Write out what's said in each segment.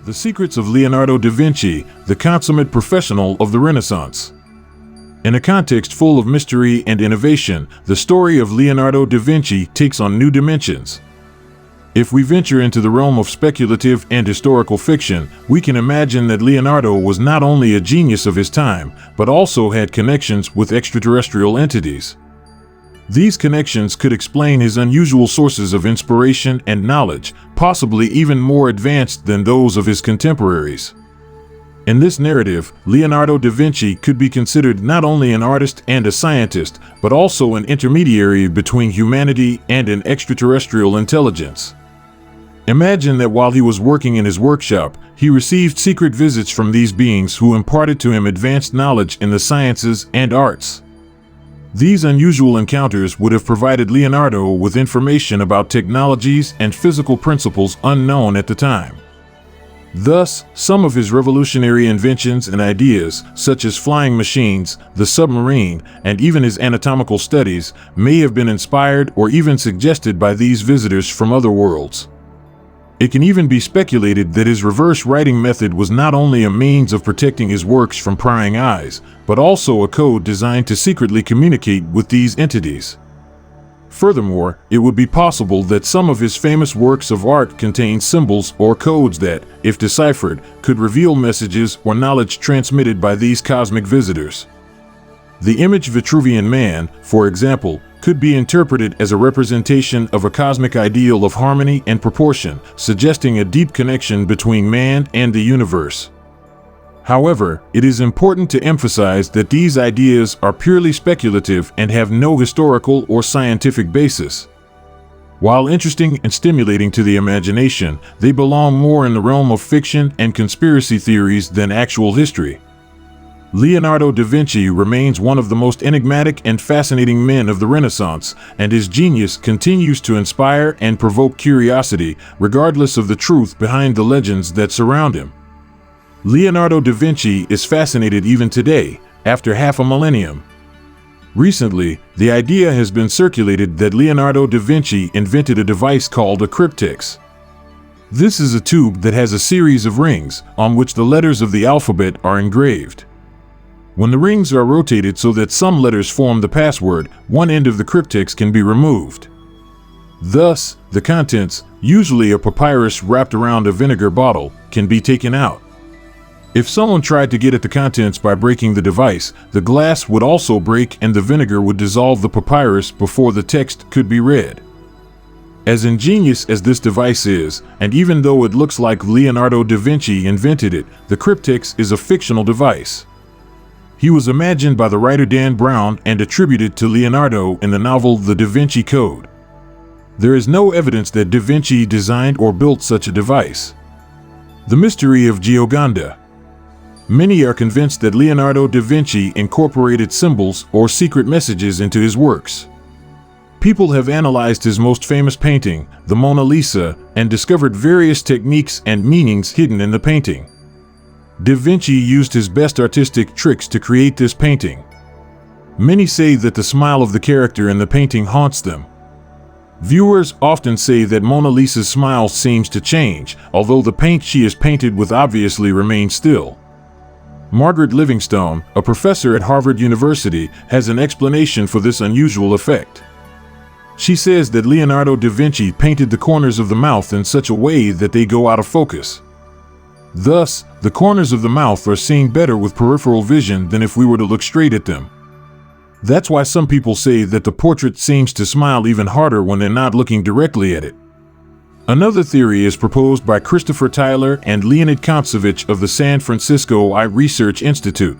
The Secrets of Leonardo da Vinci, the consummate professional of the Renaissance. In a context full of mystery and innovation, the story of Leonardo da Vinci takes on new dimensions. If we venture into the realm of speculative and historical fiction, we can imagine that Leonardo was not only a genius of his time, but also had connections with extraterrestrial entities. These connections could explain his unusual sources of inspiration and knowledge, possibly even more advanced than those of his contemporaries. In this narrative, Leonardo da Vinci could be considered not only an artist and a scientist, but also an intermediary between humanity and an extraterrestrial intelligence. Imagine that while he was working in his workshop, he received secret visits from these beings who imparted to him advanced knowledge in the sciences and arts. These unusual encounters would have provided Leonardo with information about technologies and physical principles unknown at the time. Thus, some of his revolutionary inventions and ideas, such as flying machines, the submarine, and even his anatomical studies, may have been inspired or even suggested by these visitors from other worlds. It can even be speculated that his reverse writing method was not only a means of protecting his works from prying eyes, but also a code designed to secretly communicate with these entities. Furthermore, it would be possible that some of his famous works of art contain symbols or codes that, if deciphered, could reveal messages or knowledge transmitted by these cosmic visitors. The image Vitruvian Man, for example, could be interpreted as a representation of a cosmic ideal of harmony and proportion, suggesting a deep connection between man and the universe. However, it is important to emphasize that these ideas are purely speculative and have no historical or scientific basis. While interesting and stimulating to the imagination, they belong more in the realm of fiction and conspiracy theories than actual history. Leonardo da Vinci remains one of the most enigmatic and fascinating men of the Renaissance, and his genius continues to inspire and provoke curiosity, regardless of the truth behind the legends that surround him. Leonardo da Vinci is fascinated even today, after half a millennium. Recently, the idea has been circulated that Leonardo da Vinci invented a device called a cryptex. This is a tube that has a series of rings, on which the letters of the alphabet are engraved. When the rings are rotated so that some letters form the password, one end of the cryptex can be removed. Thus, the contents, usually a papyrus wrapped around a vinegar bottle, can be taken out. If someone tried to get at the contents by breaking the device, the glass would also break and the vinegar would dissolve the papyrus before the text could be read. As ingenious as this device is, and even though it looks like Leonardo da Vinci invented it, the cryptex is a fictional device. He was imagined by the writer Dan Brown and attributed to Leonardo in the novel The Da Vinci Code. There is no evidence that Da Vinci designed or built such a device. The mystery of Gioconda. Many are convinced that Leonardo da Vinci incorporated symbols or secret messages into his works. People have analyzed his most famous painting, the Mona Lisa, and discovered various techniques and meanings hidden in the painting. Da Vinci used his best artistic tricks to create this painting. Many say that the smile of the character in the painting haunts them. Viewers often say that Mona Lisa's smile seems to change, although the paint she is painted with obviously remains still. Margaret Livingstone, a professor at Harvard University, has an explanation for this unusual effect. She says that Leonardo da Vinci painted the corners of the mouth in such a way that they go out of focus. Thus, the corners of the mouth are seen better with peripheral vision than if we were to look straight at them. That's why some people say that the portrait seems to smile even harder when they're not looking directly at it. Another theory is proposed by Christopher Tyler and Leonid Kontsevich of the San Francisco Eye Research Institute.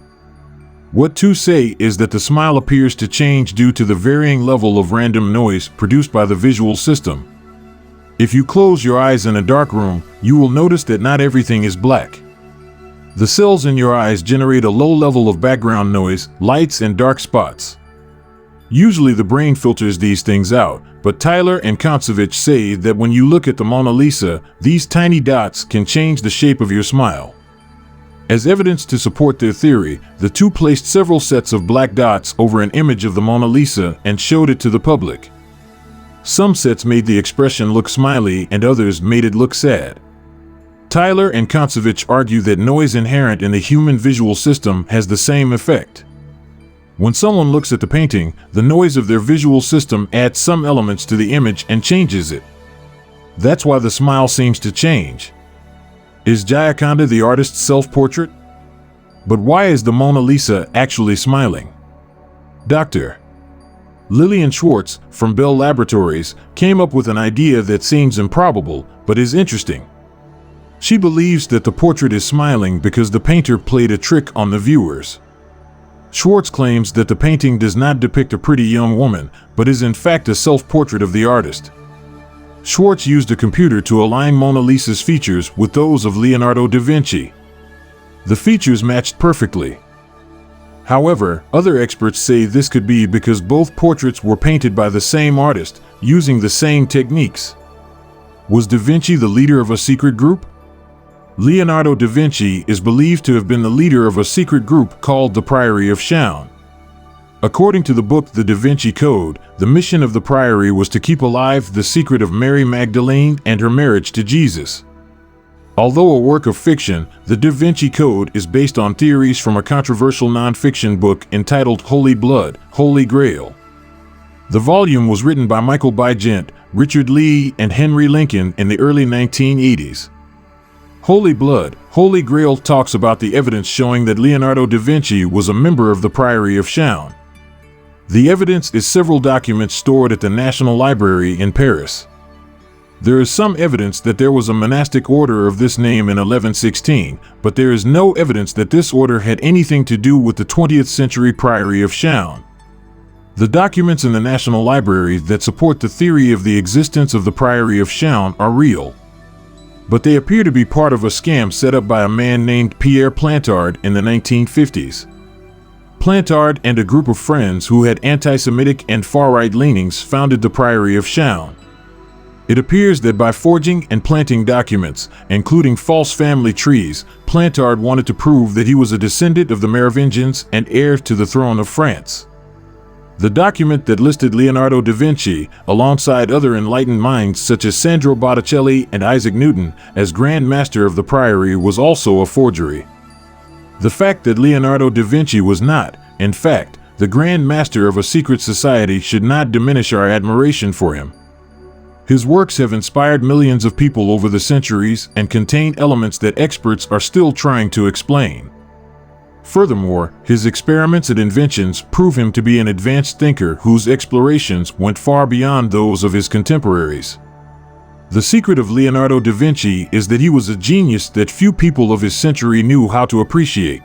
What two say is that the smile appears to change due to the varying level of random noise produced by the visual system. If you close your eyes in a dark room, you will notice that not everything is black. The cells in your eyes generate a low level of background noise, lights, and dark spots. Usually the brain filters these things out, but Tyler and Kontsevich say that when you look at the Mona Lisa, these tiny dots can change the shape of your smile. As evidence to support their theory, the two placed several sets of black dots over an image of the Mona Lisa and showed it to the public. Some sets made the expression look smiley and others made it look sad. Tyler and Kontsevich argue that noise inherent in the human visual system has the same effect. When someone looks at the painting, the noise of their visual system adds some elements to the image and changes it. That's why the smile seems to change. Is Gioconda the artist's self-portrait? But why is the Mona Lisa actually smiling? Dr. Lillian Schwartz from Bell Laboratories came up with an idea that seems improbable, but is interesting. She believes that the portrait is smiling because the painter played a trick on the viewers. Schwartz claims that the painting does not depict a pretty young woman, but is in fact a self-portrait of the artist. Schwartz used a computer to align Mona Lisa's features with those of Leonardo da Vinci. The features matched perfectly. However, other experts say this could be because both portraits were painted by the same artist, using the same techniques. Was Da Vinci the leader of a secret group? Leonardo da Vinci is believed to have been the leader of a secret group called the Priory of Chaon. According to the book The Da Vinci Code, the mission of the Priory was to keep alive the secret of Mary Magdalene and her marriage to Jesus. Although a work of fiction, the Da Vinci Code is based on theories from a controversial non-fiction book entitled Holy Blood, Holy Grail. The volume was written by Michael Bygent, Richard Lee, and Henry Lincoln in the early 1980s. Holy Blood, Holy Grail talks about the evidence showing that Leonardo da Vinci was a member of the Priory of Chaon. The evidence is several documents stored at the National Library in Paris. There is some evidence that there was a monastic order of this name in 1116, but there is no evidence that this order had anything to do with the 20th century Priory of Chaon. The documents in the National Library that support the theory of the existence of the Priory of Chaon are real, but they appear to be part of a scam set up by a man named Pierre Plantard in the 1950s. Plantard and a group of friends who had anti-Semitic and far-right leanings founded the Priory of Chaon. It appears that by forging and planting documents, including false family trees, Plantard wanted to prove that he was a descendant of the Merovingians and heir to the throne of France. The document that listed Leonardo da Vinci, alongside other enlightened minds such as Sandro Botticelli and Isaac Newton, as Grand Master of the Priory was also a forgery. The fact that Leonardo da Vinci was not, in fact, the Grand Master of a secret society should not diminish our admiration for him. His works have inspired millions of people over the centuries and contain elements that experts are still trying to explain. Furthermore, his experiments and inventions prove him to be an advanced thinker whose explorations went far beyond those of his contemporaries. The secret of Leonardo da Vinci is that he was a genius that few people of his century knew how to appreciate.